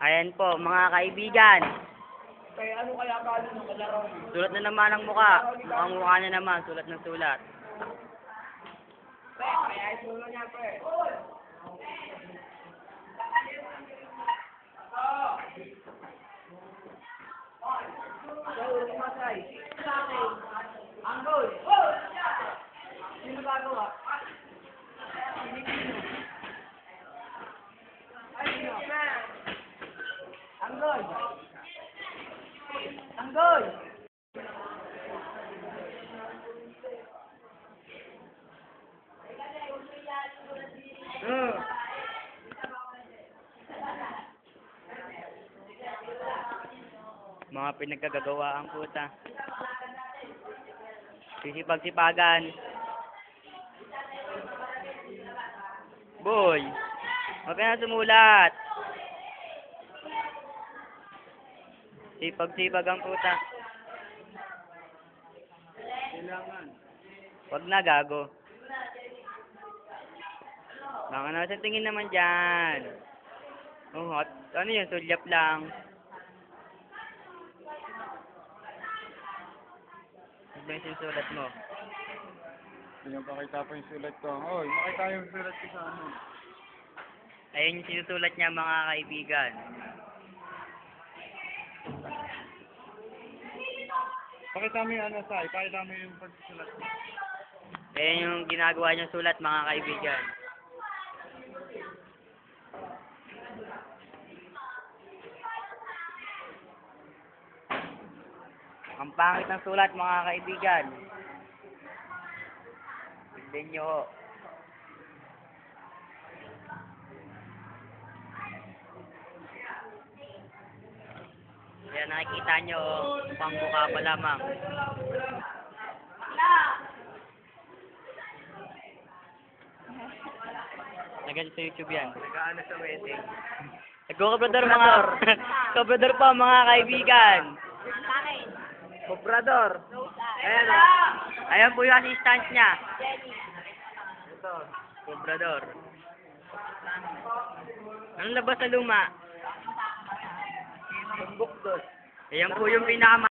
Ayan po, mga kaibigan. Kaya ano kaya kalo ng kalaro? Sulat na naman ang muka. Mukhang mukha na naman, sulat ng sulat. Kaya isulo niya, pre. Anggol! Sino gagawa? Anggol! Anggol! Mga pinagkagagawa ang puta. Sisipag-sipagan. Boy, huwag ka na sumulat. Sipag-sipag ang puta. Kailangan. Huwag na, gago. Baka na sa tingin naman dyan. Oh, ano yun? Sulyap lang. Ano ba yung sinusulat mo? Tingnan pakita pa yung sulat ko. Oy, makita yung sulat ko sa ano. Ayun yung sinusulat niya, mga kaibigan. Pakita mo yung ano, Sai. Pakita mo yung pagsusulat mo. Ayun yung ginagawa niyang sulat, mga kaibigan. Ang pangit ng sulat, mga kaibigan. Tignan niyo ho. Kaya nakikita niyo, mukhang mukha pa lamang. Nagalit sa YouTube yan. Nag-ano sa wedding? Nagko-kabrador mga kabrador pa, mga kaibigan. Obrador. Ayan o. Ayan po yung assistant niya. Ito. Kabrador. Anong labas sa luma? Tumbok dos. Ayan po yung pinaka